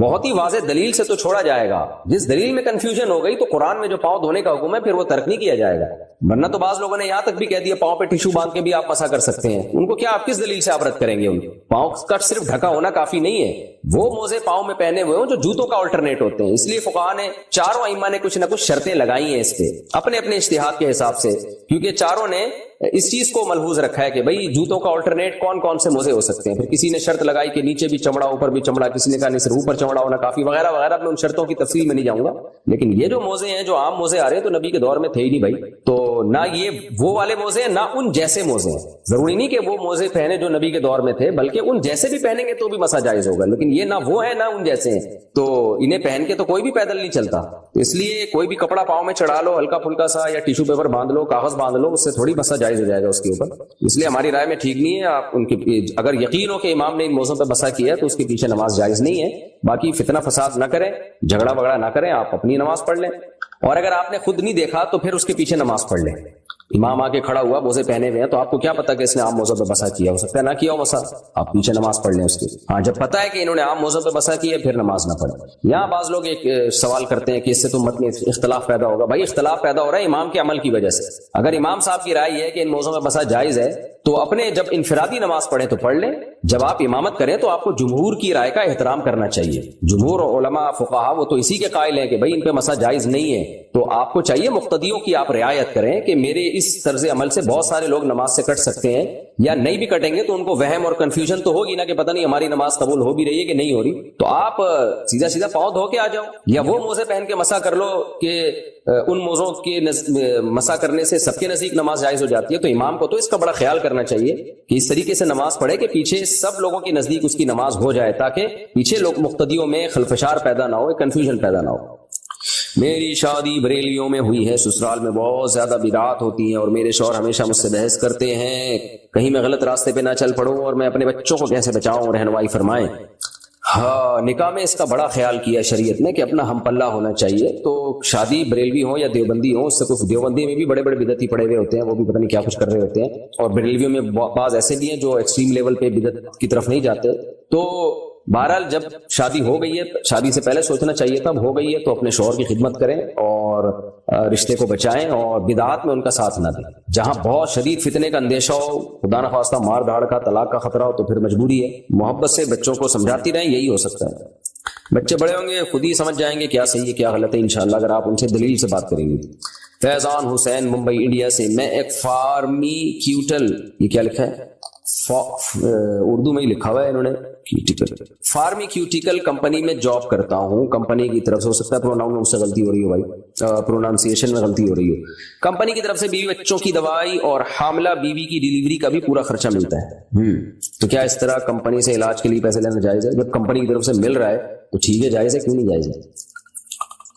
بہت ہی واضح دلیل سے تو چھوڑا جائے گا۔ جس دلیل میں کنفیوژن ہو گئی تو قرآن میں جو پاؤں دھونے کا حکم ہے پھر وہ ترک نہیں کیا جائے گا، ورنہ تو بعض لوگوں نے یہاں تک بھی کہہ دیا پاؤں پہ ٹیشو باندھ کے بھی آپ مسح کر سکتے ہیں، ان کو کیا آپ کس دلیل سے آپ رد کریں گے؟ ان پاؤں کا صرف ڈھکا ہونا کافی نہیں ہے، وہ موزے پاؤں میں پہنے ہوئے ہوں جو جوتوں کا آلٹرنیٹ ہوتے ہیں۔ اس لیے فقہاء نے، چاروں ائمہ نے کچھ نہ کچھ شرطیں لگائی ہیں اس پہ اپنے اپنے اجتہاد کے حساب سے، کیونکہ چاروں نے اس چیز کو ملحوظ رکھا ہے کہ بھائی جوتوں کا آلٹرنیٹ کون کون سے موزے ہو سکتے ہیں. پھر کسی نے شرط لگائی کہ نیچے بھی چمڑا اوپر بھی چمڑا, کسی نے کہا نہیں صرف اوپر چمڑا ہونا کافی, وغیرہ وغیرہ. میں ان شرطوں کی تفصیل میں نہیں جاؤں گا, لیکن یہ جو موزے ہیں جو عام موزے آ رہے ہیں تو نبی کے دور میں تھے ہی نہیں بھائی. تو نہ یہ وہ والے موزے ہیں نہ ان جیسے موزے ہیں. ضروری نہیں کہ وہ موزے پہنے جو نبی کے دور میں تھے, بلکہ ان جیسے بھی پہنیں گے تو بھی مسا جائز ہوگا, لیکن یہ نہ وہ ہیں نہ ان جیسے ہیں. تو انہیں پہن کے تو کوئی بھی پیدل نہیں چلتا. تو اس لیے کوئی بھی کپڑا پاؤں میں چڑھا لو ہلکا پھلکا سا, یا ٹیشو پیپر باندھ لو, کاغذ باندھ لو, اس سے تھوڑی مسا جائز ہو جائے گا اس کے اوپر. اس لیے ہماری رائے میں ٹھیک نہیں ہے. آپ ان کی اگر یقین ہو کہ امام نے ان موزوں پہ مسا کیا تو اس کے پیچھے نماز جائز نہیں ہے. باقی فتنہ فساد نہ کریں, جھگڑا وگڑا نہ کریں, آپ اپنی نماز پڑھ لیں. اور اگر آپ نے خود نہیں دیکھا تو پھر اس کے پیچھے نماز پڑھ لیں. امام آ کے کھڑا ہوا موزے پہنے ہوئے ہیں تو آپ کو کیا پتا کہ اس نے عام موزوں پہ بسا کیا, ہو سکتا ہے نہ کیا ہو مسا, آپ پیچھے نماز پڑھ لیں اس کی. ہاں جب پتا ہے کہ انہوں نے عام موزوں پہ بسا کی ہے پھر نماز نہ پڑھیں. یہاں بعض لوگ ایک سوال کرتے ہیں کہ اس سے تو مت میں اختلاف پیدا ہوگا. بھائی اختلاف پیدا ہو رہا ہے امام کے عمل کی وجہ سے. اگر امام صاحب کی رائے یہ ہے کہ ان موزوں میں بسا جائز ہے تو اپنے جب انفرادی نماز پڑھیں تو پڑھ لیں. جب آپ امامت کریں تو آپ کو جمہور کی رائے کا احترام کرنا چاہیے. جمہور علماء فقہا وہ تو اسی کے قائل ہیں کہ بھائی ان پہ مسا جائز نہیں ہے, تو آپ کو چاہیے مقتدیوں کی آپ رعایت کریں کہ میرے اس طرز عمل سے بہت سارے لوگ نماز سے کٹ سکتے ہیں, یا نہیں بھی کٹیں گے تو ان کو وہم اور کنفیوژن تو ہوگی نا کہ پتہ نہیں ہماری نماز قبول ہو بھی رہی ہے کہ نہیں ہو رہی. تو آپ سیدھا سیدھا پاؤں دھو کے آ جاؤ, یا وہ موزے پہن کے مسا کر لو کہ ان موزوں کے مسا کرنے سے سب کے نزدیک نماز جائز ہو جاتی ہے. تو امام کو تو اس کا بڑا خیال کرنا چاہیے کہ اس طریقے سے نماز پڑھے کہ پیچھے سب لوگوں کے نزدیک اس کی نماز ہو جائے, تاکہ پیچھے لوگ مقتدیوں میں خلفشار پیدا نہ ہو, کنفیوژن پیدا نہ ہو. میری شادی بریلیوں میں ہوئی ہے, سسرال میں بہت زیادہ بدعات ہوتی ہیں اور میرے شوہر ہمیشہ مجھ سے بحث کرتے ہیں, کہیں میں غلط راستے پہ نہ چل پڑوں اور میں اپنے بچوں کو کیسے بچاؤں, رہنمائی فرمائیں. ہاں, نکاح میں اس کا بڑا خیال کیا شریعت نے کہ اپنا ہم پلہ ہونا چاہیے. تو شادی بریلوی ہو یا دیوبندی ہو, اس سے کچھ دیوبندی میں بھی بڑے بڑے بدعتی پڑے ہوئے ہوتے ہیں, وہ بھی پتہ نہیں کیا کچھ کر رہے ہوتے ہیں, اور بریلویوں میں بعض ایسے بھی ہیں جو ایکسٹریم لیول پہ بدعت کی طرف نہیں جاتے. تو بہرحال جب شادی ہو گئی ہے, شادی سے پہلے سوچنا چاہیے تھا, ہو گئی ہے تو اپنے شوہر کی خدمت کریں اور رشتے کو بچائیں اور بدعات میں ان کا ساتھ نہ دیں. جہاں بہت شدید فتنے کا اندیشہ ہو, خدا نخواستہ مار دھاڑ کا, طلاق کا خطرہ ہو, تو پھر مجبوری ہے محبت سے بچوں کو سمجھاتی رہیں, یہی ہو سکتا ہے. بچے بڑے ہوں گے خود ہی سمجھ جائیں گے کیا صحیح ہے کیا غلط ہے انشاءاللہ, اگر آپ ان سے دلیل سے بات کریں گے. فیضان حسین ممبئی انڈیا سے, میں ایک فارمیکیوٹل, یہ کیا لکھا ہے اردو میں ہی لکھا ہوا ہے انہوں نے, فارمیکیوٹیکل کمپنی میں جاب کرتا ہوں. کمپنی کی طرف سے, ہو سکتا ہے پروناؤن سے غلطی ہو رہی ہو بھائی, پروناؤنسیشن میں غلطی ہو رہی ہو. کمپنی کی طرف سے بیوی بچوں کی دوائی اور حاملہ بیوی کی ڈیلیوری کا بھی پورا خرچہ ملتا ہے. تو کیا اس طرح کمپنی سے علاج کے لیے پیسے لینا جائز ہے؟ جب کمپنی کی طرف سے مل رہا ہے تو ٹھیک ہے, جائز ہے, کیوں نہیں جائز ہے.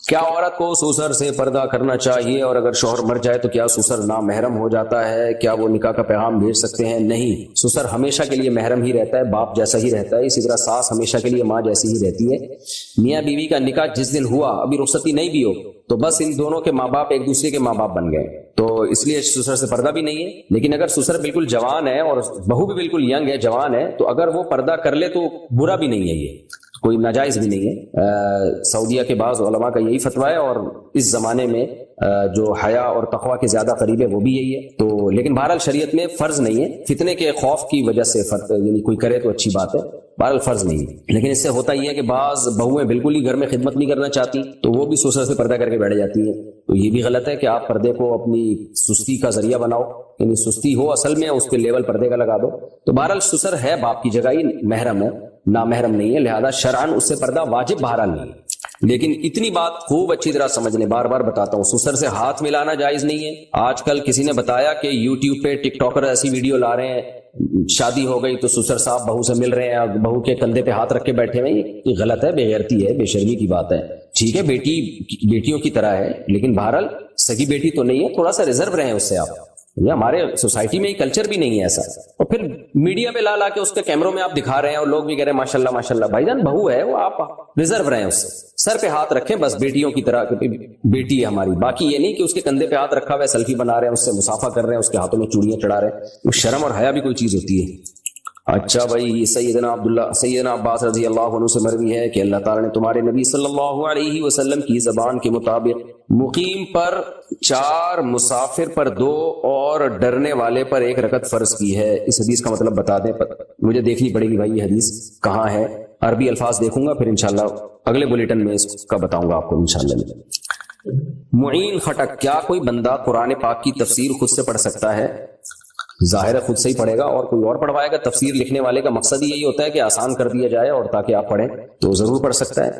کیا عورت کو سسر سے پردہ کرنا چاہیے, اور اگر شوہر مر جائے تو کیا سسر نامحرم ہو جاتا ہے؟ کیا وہ نکاح کا پیغام بھیج سکتے ہیں؟ نہیں, سسر ہمیشہ کے لیے محرم ہی رہتا ہے, باپ جیسا ہی رہتا ہے. اسی طرح ساس ہمیشہ کے لیے ماں جیسی ہی رہتی ہے. میاں بیوی کا نکاح جس دن ہوا, ابھی رخصتی نہیں بھی ہو, تو بس ان دونوں کے ماں باپ ایک دوسرے کے ماں باپ بن گئے, تو اس لیے سسر سے پردہ بھی نہیں ہے. لیکن اگر سسر بالکل جوان ہے اور بہو بھی بالکل ینگ ہے, جوان ہے, تو اگر وہ پردہ کر لے تو برا بھی نہیں ہے, یہ کوئی ناجائز بھی نہیں ہے. سعودیہ کے بعض علماء کا یہی فتویٰ ہے, اور اس زمانے میں جو حیا اور تقویٰ کے زیادہ قریب ہے وہ بھی یہی ہے. تو لیکن بہرحال شریعت میں فرض نہیں ہے, فتنے کے خوف کی وجہ سے یعنی کوئی کرے تو اچھی بات ہے, بہرحال فرض نہیں ہے. لیکن اس سے ہوتا یہ ہے کہ بعض بہویں بالکل ہی گھر میں خدمت نہیں کرنا چاہتی, تو وہ بھی سسر سے پردہ کر کے بیٹھ جاتی ہیں. تو یہ بھی غلط ہے کہ آپ پردے کو اپنی سستی کا ذریعہ بناؤ, یعنی سستی ہو اصل میں, اس کے لیول پردے کا لگا دو. تو بہرحال سسر ہے باپ کی جگہ ہی, محرم ہے, نامحرم نہیں ہے, لہذا شرعاً اس سے پردہ واجب بہرحال نہیں ہے. لیکن اتنی بات خوب اچھی طرح سمجھ لیں, بار بار بتاتا ہوں, سسر سے ہاتھ ملانا جائز نہیں ہے. آج کل کسی نے بتایا کہ یوٹیوب پہ ٹک ٹاکر ایسی ویڈیو لا رہے ہیں, شادی ہو گئی تو سسر صاحب بہو سے مل رہے ہیں, بہو کے کندھے پہ ہاتھ رکھ کے بیٹھے ہوئے. یہ غلط ہے, بے غیرتی ہے, بے شرمی کی بات ہے. ٹھیک ہے بیٹی بیٹیوں کی طرح ہے, لیکن بہرحال سگی بیٹی تو نہیں ہے, تھوڑا سا ریزرو رہیں اس سے آپ. یہ ہمارے سوسائٹی میں کلچر بھی نہیں ہے ایسا. اور پھر میڈیا پہ لا کے اس کے کیمروں میں آپ دکھا رہے ہیں, اور لوگ بھی کہہ رہے ہیں ماشاءاللہ ماشاءاللہ. بھائی جان بہو ہے وہ, آپ ریزرو رہیں اس سے, سر پہ ہاتھ رکھیں بس, بیٹیوں کی طرح, بیٹی ہے ہماری. باقی یہ نہیں کہ اس کے کندھے پہ ہاتھ رکھا ہوا ہے, سیلفی بنا رہے ہیں, اس سے مسافہ کر رہے ہیں, اس کے ہاتھوں میں چوڑیاں چڑھا رہے ہیں. وہ شرم اور حیا بھی کوئی چیز ہوتی ہے. اچھا بھائی, سیدنا عباس رضی اللہ عنہ سے مروی ہے کہ اللہ تعالیٰ نے تمہارے نبی صلی اللہ علیہ وسلم کی زبان کے مطابق مقیم پر 4, مسافر پر 2 اور ڈرنے والے پر 1 رکعت فرض کی ہے. اس حدیث کا مطلب بتا دیں, مجھے دیکھنی پڑے گی بھائی یہ حدیث کہاں ہے. عربی الفاظ دیکھوں گا, پھر انشاءاللہ اگلے بلیٹن میں اس کا بتاؤں گا آپ کو انشاءاللہ. معین خٹک, کیا کوئی بندہ قرآن پاک کی تفسیر خود سے پڑھ سکتا ہے؟ ظاہر ہے خود سے ہی پڑھے گا اور کوئی اور پڑھوائے گا. تفسیر لکھنے والے کا مقصد ہی یہی ہوتا ہے کہ آسان کر دیا جائے اور تاکہ آپ پڑھیں تو ضرور پڑھ سکتا ہے.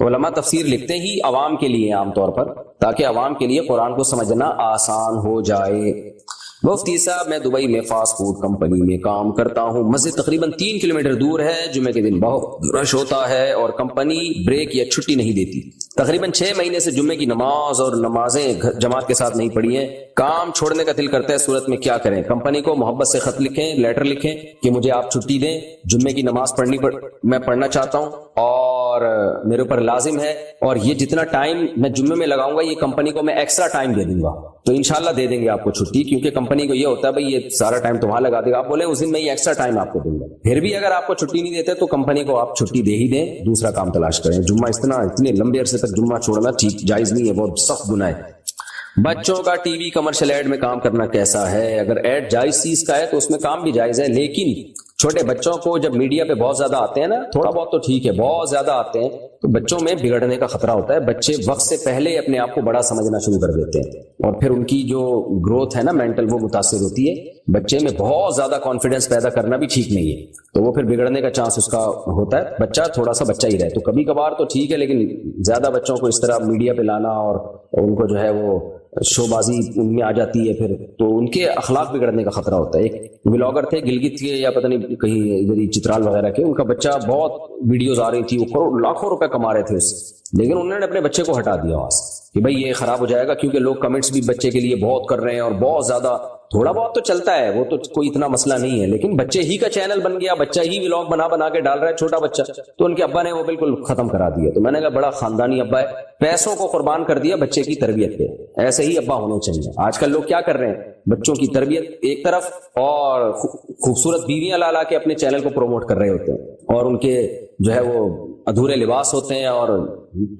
علماء تفسیر لکھتے ہی عوام کے لیے عام طور پر تاکہ عوام کے لیے قرآن کو سمجھنا آسان ہو جائے. مفتی صاحب میں دبئی میں فاسٹ فوڈ کمپنی میں کام کرتا ہوں. مسجد تقریباً 3 کلومیٹر دور ہے. جمعے کے دن بہت رش ہوتا ہے اور کمپنی بریک یا چھٹی نہیں دیتی. تقریباً 6 مہینے سے جمعے کی نماز اور نمازیں جماعت کے ساتھ نہیں پڑھی ہیں. کام چھوڑنے کا دل کرتا ہے, صورت میں کیا کریں؟ کمپنی کو محبت سے خط لکھیں, لیٹر لکھیں کہ مجھے آپ چھٹی دیں, جمعے کی نماز میں پڑھنا چاہتا ہوں اور میرے اوپر لازم ہے, اور یہ جتنا ٹائم میں جمعے میں لگاؤں گا یہ کمپنی کو میں ایکسٹرا ٹائم دے دوں گا, تو انشاءاللہ دے دیں گے آپ کو چھٹی, کیونکہ کمپنی کو یہ ہوتا ہے بھائی یہ سارا ٹائم تمہاں لگا دے گا. آپ بولیں اس دن میں یہ ایکسٹرا ٹائم آپ کو دوں گا. پھر بھی اگر آپ کو چھٹی نہیں دیتے تو کمپنی کو آپ چھٹی دے ہی دیں, دوسرا کام تلاش کریں. جمعہ اتنے لمبے عرصے تک جمعہ چھوڑنا ٹھیک جائز نہیں ہے, بہت سخت گناہ ہے. بچوں کا ٹی وی کمرشل ایڈ میں کام کرنا کیسا ہے؟ اگر ایڈ جائز چیز کا ہے تو اس میں کام بھی جائز ہے, لیکن چھوٹے بچوں کو جب میڈیا پہ بہت زیادہ آتے ہیں نا, تھوڑا بہت تو ٹھیک ہے, بہت زیادہ آتے ہیں تو بچوں میں بگڑنے کا خطرہ ہوتا ہے. بچے وقت سے پہلے اپنے آپ کو بڑا سمجھنا شروع کر دیتے ہیں اور پھر ان کی جو گروتھ ہے نا مینٹل, وہ متاثر ہوتی ہے. بچے میں بہت زیادہ کانفیڈنس پیدا کرنا بھی ٹھیک نہیں ہے, تو وہ پھر بگڑنے کا چانس اس کا ہوتا ہے. بچہ تھوڑا سا بچہ ہی رہے تو کبھی کبھار تو ٹھیک ہے, لیکن زیادہ بچوں کو اس طرح میڈیا پہ لانا اور ان کو جو ہے وہ شو بازی ان میں آ جاتی ہے پھر, تو ان کے اخلاق بگڑنے کا خطرہ ہوتا ہے. ایک ولاگر تھے گلگت کے یا پتہ نہیں کہیں ادھر چترال وغیرہ کے, ان کا بچہ بہت ویڈیوز آ رہی تھی, وہ لاکھوں روپے کما رہے تھے اس سے, لیکن انہوں نے اپنے بچے کو ہٹا دیا وہاں سے کہ بھائی یہ خراب ہو جائے گا, کیونکہ لوگ کمنٹس بھی بچے کے لیے بہت کر رہے ہیں اور بہت زیادہ. تھوڑا بہت تو چلتا ہے, وہ تو کوئی اتنا مسئلہ نہیں ہے, لیکن بچے ہی کا چینل بن گیا, بچہ ہی ولاگ بنا کے ڈال رہا ہے, چھوٹا بچہ, تو ان کے ابا نے وہ بالکل ختم کرا دیا. تو میں نے کہا بڑا خاندانی ابا ہے, پیسوں کو قربان کر دیا بچے کی تربیت پہ. ایسے ہی ابا ہونے چاہیے. آج کل لوگ کیا کر رہے ہیں, بچوں کی تربیت ایک طرف اور خوبصورت بیویاں لا کے اپنے چینل کو پروموٹ کر رہے ہوتے ہیں, اور ان کے جو ہے وہ ادھورے لباس ہوتے ہیں. اور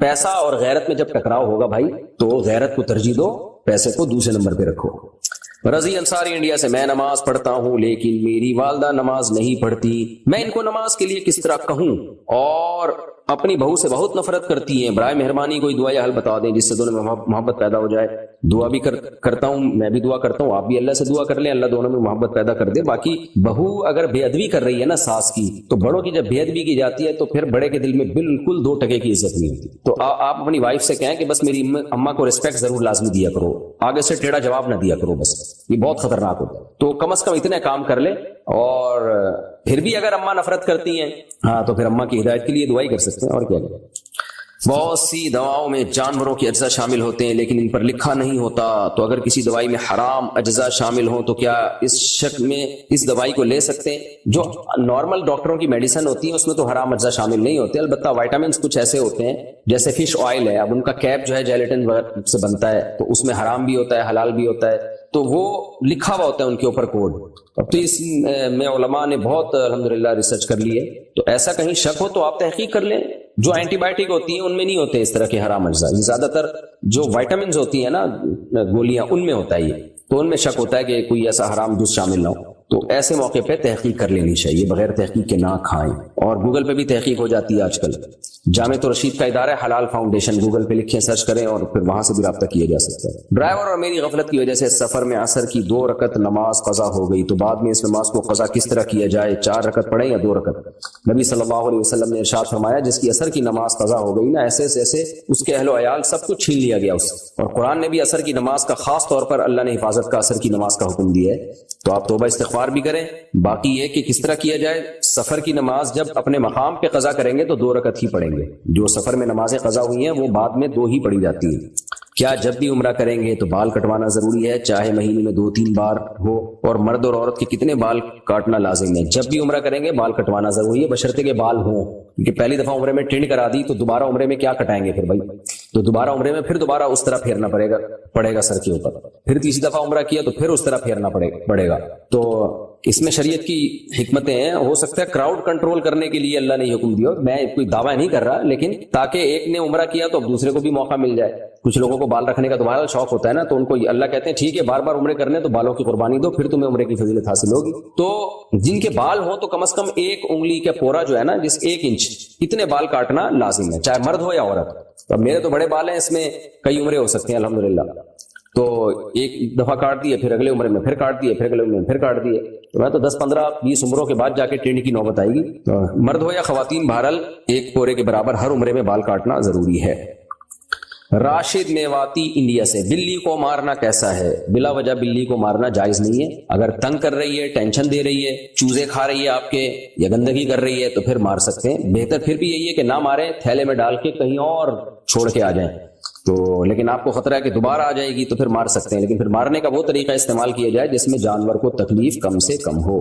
پیسہ اور غیرت میں جب ٹکراؤ ہوگا بھائی تو غیرت کو ترجیح دو, پیسے کو دوسرے نمبر پہ رکھو. رضی انصاری انڈیا سے, میں نماز پڑھتا ہوں لیکن میری والدہ نماز نہیں پڑھتی. میں ان کو نماز کے لیے کس طرح کہوں؟ اور اپنی بہو سے بہت نفرت کرتی ہیں. برائے مہربانی کوئی دعا یا حل بتا دیں جس سے دونوں میں محبت پیدا ہو جائے. دعا بھی کرتا ہوں, میں بھی دعا کرتا ہوں, آپ بھی اللہ سے دعا کر لیں, اللہ دونوں میں محبت پیدا کر دے. باقی بہو اگر بے ادبی کر رہی ہے نا ساس کی, تو بڑوں کی جب بے ادبی کی جاتی ہے تو پھر بڑے کے دل میں بالکل 2 ٹکے کی عزت نہیں ہوتی. تو آپ اپنی وائف سے کہیں کہ بس میری اماں کو ریسپیکٹ ضرور لازمی دیا کرو, آگے سے ٹیڑھا جواب نہ دیا کرو, بس یہ بہت خطرناک ہوتا ہے. تو کم از کم اتنے کام کر لیں. اور پھر بھی اگر اماں نفرت کرتی ہیں ہاں تو پھر اماں کی ہدایت کے لیے دعا ہی کر سکتے ہیں, اور کیا کریں. بہت سی دواؤں میں جانوروں کے اجزاء شامل ہوتے ہیں لیکن ان پر لکھا نہیں ہوتا, تو اگر کسی دوائی میں حرام اجزاء شامل ہوں تو کیا اس شک میں اس دوائی کو لے سکتے ہیں؟ جو نارمل ڈاکٹروں کی میڈیسن ہوتی ہے اس میں تو حرام اجزاء شامل نہیں ہوتے, البتہ وائٹامنس کچھ ایسے ہوتے ہیں جیسے فش آئل ہے, اب ان کا کیپ جو ہے جیلیٹن سے بنتا ہے تو اس میں حرام بھی ہوتا ہے حلال بھی ہوتا ہے, تو وہ لکھا ہوا ہوتا ہے ان کے اوپر کوڈ. اب تو اس میں علماء نے بہت الحمدللہ ریسرچ کر لی ہے, تو ایسا کہیں شک ہو تو آپ تحقیق کر لیں. جو اینٹی بایوٹک ہوتی ہیں ان میں نہیں ہوتے اس طرح کے حرام اجزاء, زیادہ تر جو وائٹامنز ہوتی ہیں نا گولیاں ان میں ہوتا ہے یہ, تو ان میں شک ہوتا ہے کہ کوئی ایسا حرام جز شامل نہ ہو. تو ایسے موقع پہ تحقیق کر لینی چاہیے, بغیر تحقیق کے نہ کھائیں. اور گوگل پہ بھی تحقیق ہو جاتی ہے آج کل. جامع رشید کا ادارہ ہے حلال فاؤنڈیشن, گوگل پہ لکھیں, سرچ کریں اور پھر وہاں سے بھی رابطہ کیا جا سکتا ہے. ڈرائیور اور میری غفلت کی وجہ سے سفر میں عصر کی 2 رکعت نماز قضا ہو گئی, تو بعد میں اس نماز کو قضا کس طرح کیا جائے؟ 4 رکعت پڑھیں یا 2 رکعت؟ نبی صلی اللہ علیہ وسلم نے ارشاد فرمایا جس کی عصر کی نماز قضا ہو گئی نا, ایسے اس کے اہل و عیال سب کچھ چھین لیا گیا اس سے. اور قرآن نے بھی عصر کی نماز کا خاص طور پر اللہ نے حفاظت کا عصر کی نماز کا حکم دیا ہے, تو آپ توبہ استغفار بھی کریں. باقی یہ کہ کس طرح کیا جائے, سفر کی نماز جب اپنے مقام پہ قضا کریں گے تو 2 رکعت ہی پڑھیں گے. جو سفر میں نمازیں قضا ہوئی ہیں وہ بعد میں 2 ہی پڑھی جاتی ہیں. کیا جب بھی عمرہ کریں گے تو بال کٹوانا ضروری ہے, چاہے مہینے میں 2-3 بار ہو؟ اور مرد اور عورت کے کتنے بال کاٹنا لازم ہے؟ جب بھی عمرہ کریں گے بال کٹوانا ضروری ہے, بشرطے کے بال ہوں, کیونکہ پہلی دفعہ عمرے میں ٹرین کرا دی تو دوبارہ عمرے میں کیا کٹائیں گے پھر بھائی, تو دوبارہ عمرے میں پھر دوبارہ اس طرح پھیرنا پڑے گا سر کے اوپر. پھر تیسری دفعہ عمرہ کیا تو پھر اس طرح پھیرنا پڑے گا. تو اس میں شریعت کی حکمتیں ہیں. ہو سکتا ہے کراؤڈ کنٹرول کرنے کے لیے اللہ نے حکم دیا, میں کوئی دعویٰ نہیں کر رہا, لیکن تاکہ ایک نے عمرہ کیا تو اب دوسرے کو بھی موقع مل جائے. کچھ لوگوں کو بال رکھنے کا دوبارہ شوق ہوتا ہے نا, تو ان کو اللہ کہتے ہیں ٹھیک ہے بار بار عمرے کرنے تو بالوں کی قربانی دو, پھر تمہیں عمرے کی فضیلت حاصل ہوگی. تو جن کے بال ہوں تو کم از کم 1 انگلی کا پورا جو ہے نا, جس 1 انچ اتنے بال کاٹنا لازم ہے, چاہے مرد ہو یا عورت. اب میرے تو بڑے بال ہیں, اس میں کئی عمرے ہو سکتے ہیں الحمدللہ. تو ایک دفعہ کاٹ دیے، پھر اگلے عمرے میں پھر کاٹ دیے، پھر اگلے عمرے میں پھر کاٹ دیے، تو میں تو 10 15 20 عمروں کے بعد جا کے ٹرینڈ کی نوبت آئے گی۔ مرد ہو یا خواتین، بہرحال ایک پورے کے برابر ہر عمرے میں بال کاٹنا ضروری ہے۔ راشد میواتی انڈیا سے، بلی کو مارنا کیسا ہے؟ بلا وجہ بلی کو مارنا جائز نہیں ہے۔ اگر تنگ کر رہی ہے، ٹینشن دے رہی ہے، چوزے کھا رہی ہے آپ کے، یا گندگی کر رہی ہے، تو پھر مار سکتے ہیں۔ بہتر پھر بھی یہی ہے کہ نہ ماریں، تھیلے میں ڈال کے کہیں اور چھوڑ کے آ جائیں۔ تو لیکن آپ کو خطرہ ہے کہ دوبارہ آ جائے گی تو پھر مار سکتے ہیں، لیکن پھر مارنے کا وہ طریقہ استعمال کیا جائے جس میں جانور کو تکلیف کم سے کم ہو۔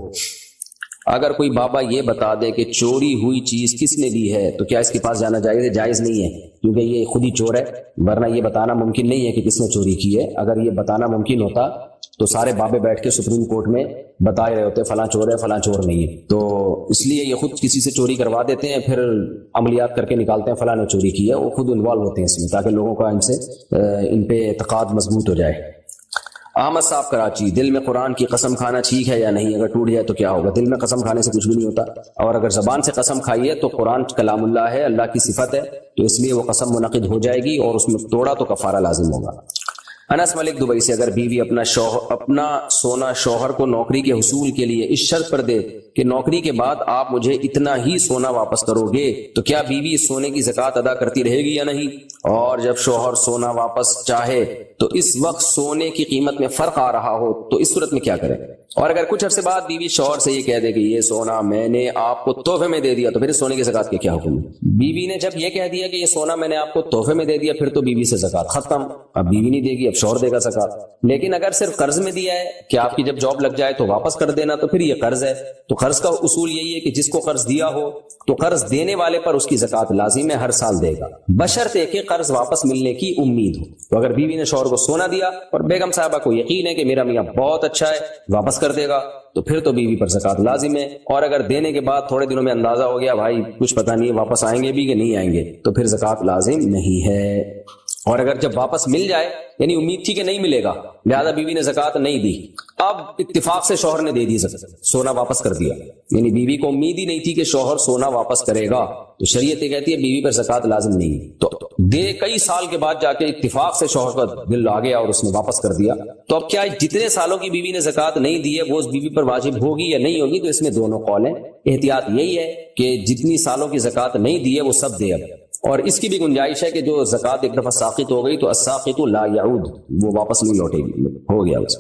اگر کوئی بابا یہ بتا دے کہ چوری ہوئی چیز کس نے دی ہے تو کیا اس کے پاس جانا جائز ہے؟ جائز نہیں ہے، کیونکہ یہ خود ہی چور ہے، ورنہ یہ بتانا ممکن نہیں ہے کہ کس نے چوری کی ہے۔ اگر یہ بتانا ممکن ہوتا تو سارے بابے بیٹھ کے سپریم کورٹ میں بتا رہے ہوتے فلاں چور ہے فلاں چور نہیں ہے۔ تو اس لیے یہ خود کسی سے چوری کروا دیتے ہیں، پھر عملیات کر کے نکالتے ہیں فلاں نے چوری کی ہے، وہ خود انوالو ہوتے ہیں اس میں، تاکہ لوگوں کا ان پہ اعتقاد مضبوط ہو جائے۔ احمد صاحب کراچی، دل میں قرآن کی قسم کھانا ٹھیک ہے یا نہیں؟ اگر ٹوٹ جائے تو کیا ہوگا؟ دل میں قسم کھانے سے کچھ بھی نہیں ہوتا، اور اگر زبان سے قسم کھائی ہے تو قرآن کلام اللہ ہے، اللہ کی صفت ہے، تو اس لیے وہ قسم منعقد ہو جائے گی، اور اس میں توڑا تو کفارہ لازم ہوگا۔ انس ملک دبئی سے، اگر بیوی اپنا سونا شوہر کو نوکری کے حصول کے لیے اس شرط پر دے کہ نوکری کے بعد آپ مجھے اتنا ہی سونا واپس کرو گے، تو کیا بیوی اس سونے کی زکوٰۃ ادا کرتی رہے گی یا نہیں؟ اور جب شوہر سونا واپس چاہے تو اس وقت سونے کی قیمت میں فرق آ رہا ہو تو اس صورت میں کیا کریں؟ اور اگر کچھ عرصے بعد بیوی شوہر سے یہ کہہ دے کہ یہ سونا میں نے آپ کو تحفے میں دے دیا، تو پھر اس سونے کی زکوٰۃ کے کیا حکم ہے؟ بیوی نے جب یہ کہہ دیا کہ یہ سونا میں نے آپ کو تحفے میں دے دیا، پھر تو بیوی سے زکوٰۃ ختم، اب بیوی نہیں دے گی، اب شوہر دے گا زکوٰۃ۔ لیکن اگر صرف قرض میں دیا ہے کہ آپ کی جب جاب لگ جائے تو واپس کر دینا، تو پھر یہ قرض ہے، تو قرض کا اصول یہی ہے کہ جس کو قرض دیا ہو تو قرض دینے والے پر اس کی زکوٰۃ لازم ہے، ہر سال دے گا، بشرطے کہ قرض واپس ملنے کی امید ہو۔ تو اگر بیوی نے شوہر کو سونا دیا اور بیگم صاحبہ کو یقین ہے کہ میرا میاں بہت اچھا ہے، واپس کر دے گا، تو پھر تو بیوی پر زکوٰۃ لازم ہے۔ اور اگر دینے کے بعد تھوڑے دنوں میں اندازہ ہو گیا بھائی کچھ پتہ نہیں واپس آئیں گے بھی کہ نہیں آئیں گے، تو پھر زکوٰۃ لازم نہیں ہے۔ اور اگر جب واپس مل جائے، یعنی امید تھی کہ نہیں ملے گا، لہذا بیوی نے زکوٰۃ نہیں دی، اب اتفاق سے شوہر نے دے دی زکوٰۃ، سونا واپس کر دیا، یعنی بیوی کو امید ہی نہیں تھی کہ شوہر سونا واپس کرے گا، تو شریعت یہ کہتی ہے بیوی پر زکوٰۃ لازم نہیں، تو دے کئی سال کے بعد جا کے اتفاق سے شوہر کا دل آ گیا اور اس نے واپس کر دیا، تو اب کیا جتنے سالوں کی بیوی نے زکوٰۃ نہیں دی ہے وہ اس بیوی پر واجب ہوگی یا نہیں ہوگی؟ تو اس میں دونوں قول ہیں۔ احتیاط یہی ہے کہ جتنی سالوں کی زکوٰۃ نہیں دی ہے وہ سب دے اب، اور اس کی بھی گنجائش ہے کہ جو زکوٰۃ ایک دفعہ ساقط ہو گئی تو الساقط لا یعود، وہ واپس نہیں لوٹے گی، ہو گیا بس۔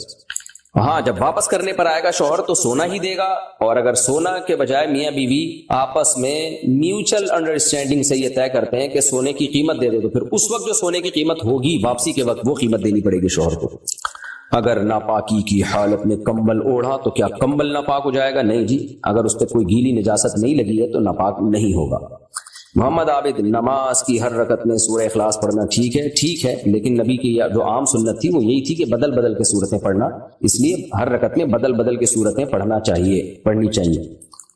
ہاں جب واپس کرنے پر آئے گا شوہر تو سونا ہی دے گا، اور اگر سونا کے بجائے میاں بیوی آپس میں میوچل انڈرسٹینڈنگ سے یہ طے کرتے ہیں کہ سونے کی قیمت دے دے، تو پھر اس وقت جو سونے کی قیمت ہوگی واپسی کے وقت وہ قیمت دینی پڑے گی شوہر کو۔ اگر ناپاکی کی حالت میں کمبل اوڑھا تو کیا کمبل ناپاک ہو جائے گا؟ نہیں جی، اگر اس پہ کوئی گیلی نجاست نہیں لگی ہے تو ناپاک نہیں ہوگا۔ محمد عابد، نماز کی ہر رکعت میں سورہ اخلاص پڑھنا ٹھیک ہے، لیکن نبی کی جو عام سنت تھی وہ یہی تھی کہ بدل بدل کے سورتیں پڑھنا، اس لیے ہر رکعت میں بدل بدل کے سورتیں پڑھنی چاہیے۔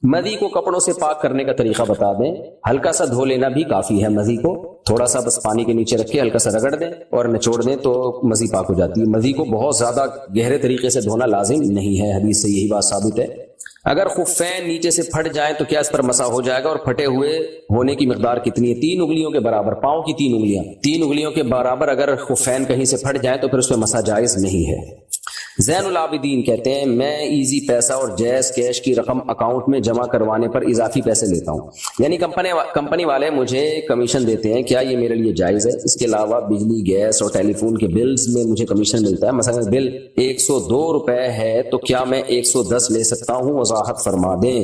مدی کو کپڑوں سے پاک کرنے کا طریقہ بتا دیں۔ ہلکا سا دھو لینا بھی کافی ہے، مدی کو تھوڑا سا بس پانی کے نیچے رکھ کے ہلکا سا رگڑ دیں اور نچوڑ دیں تو مدی پاک ہو جاتی ہے۔ مدی کو بہت زیادہ گہرے طریقے سے دھونا لازم نہیں ہے، حدیث سے یہی بات ثابت ہے۔ اگر خفین نیچے سے پھٹ جائیں تو کیا اس پر مسح ہو جائے گا؟ اور پھٹے ہوئے ہونے کی مقدار کتنی ہے؟ 3 انگلیوں کے برابر، پاؤں کی 3 انگلیاں، 3 انگلیوں کے برابر اگر خفین کہیں سے پھٹ جائیں تو پھر اس پہ مسح جائز نہیں ہے۔ زین العابدین کہتے ہیں میں ایزی پیسہ اور جیز کیش کی رقم اکاؤنٹ میں جمع کروانے پر اضافی پیسے لیتا ہوں، یعنی کمپنی والے مجھے کمیشن دیتے ہیں، کیا یہ میرے لیے جائز ہے؟ اس کے علاوہ بجلی، گیس اور ٹیلی فون کے بلز میں مجھے کمیشن ملتا ہے، مثلا بل 102 روپے ہے تو کیا میں 110 لے سکتا ہوں؟ وضاحت فرما دیں۔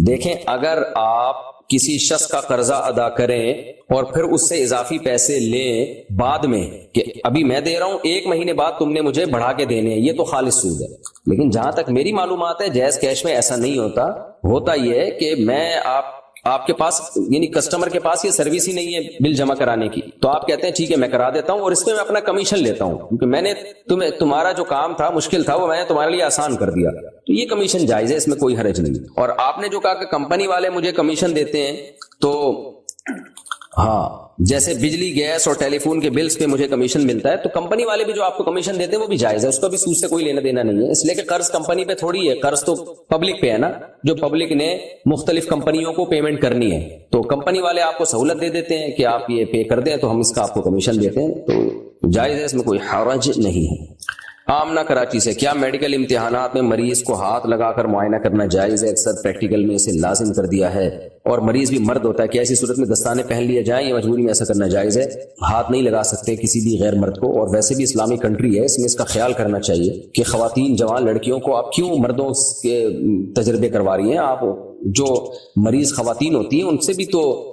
دیکھیں، اگر آپ کسی شخص کا قرضہ ادا کریں اور پھر اس سے اضافی پیسے لیں بعد میں کہ ابھی میں دے رہا ہوں 1 مہینے بعد تم نے مجھے بڑھا کے دینے ہیں، یہ تو خالص سود ہے۔ لیکن جہاں تک میری معلومات ہے جائز کیش میں ایسا نہیں ہوتا یہ ہے کہ میں آپ کے پاس، یعنی کسٹمر کے پاس یہ سروس ہی نہیں ہے بل جمع کرانے کی، تو آپ کہتے ہیں ٹھیک ہے میں کرا دیتا ہوں اور اس میں میں اپنا کمیشن لیتا ہوں، کیونکہ میں نے تمہارا جو کام تھا مشکل تھا وہ میں نے تمہارے لیے آسان کر دیا، تو یہ کمیشن جائز ہے، اس میں کوئی حرج نہیں۔ اور آپ نے جو کہا کہ کمپنی والے مجھے کمیشن دیتے ہیں، تو ہاں جیسے بجلی، گیس اور ٹیلی فون کے بلز پہ مجھے کمیشن ملتا ہے، تو کمپنی والے بھی جو آپ کو کمیشن دیتے ہیں وہ بھی جائز ہے، اس کا بھی سود سے کوئی لینا دینا نہیں ہے، اس لیے کہ قرض کمپنی پہ تھوڑی ہے، قرض تو پبلک پہ ہے نا، جو پبلک نے مختلف کمپنیوں کو پیمنٹ کرنی ہے، تو کمپنی والے آپ کو سہولت دے دیتے ہیں کہ آپ یہ پے کر دیں تو ہم اس کا آپ کو کمیشن دیتے ہیں، تو جائز ہے، اس میں کوئی حرج نہیں ہے۔ آمنہ کراچی سے، کیا میڈیکل امتحانات میں مریض کو ہاتھ لگا کر معائنہ کرنا جائز ہے؟ اکثر پریکٹیکل میں اسے لازم کر دیا ہے، اور مریض بھی مرد ہوتا ہے، کیا ایسی صورت میں دستانے پہن لیے جائیں یا مجبوری میں ایسا کرنا جائز ہے؟ ہاتھ نہیں لگا سکتے کسی بھی غیر مرد کو، اور ویسے بھی اسلامی کنٹری ہے، اس میں اس کا خیال کرنا چاہیے کہ خواتین جوان لڑکیوں کو آپ کیوں مردوں کے تجربے کروا رہی ہیں؟ آپ جو مریض خواتین ہوتی ہیں ان سے بھی تو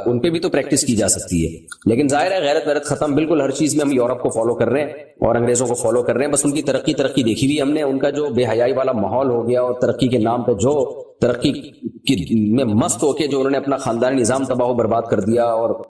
ان پہ بھی تو پریکٹس کی جا سکتی ہے۔ لیکن ظاہر ہے غیرت ویرت ختم بالکل ہر چیز میں، ہم یورپ کو فالو کر رہے ہیں اور انگریزوں کو فالو کر رہے ہیں، بس ان کی ترقی دیکھی ہوئی ہم نے، ان کا جو بے حیائی والا ماحول ہو گیا، اور ترقی کے نام پہ جو ترقی میں مست ہو کے جو انہوں نے اپنا خاندانی نظام تباہ و برباد کر دیا، اور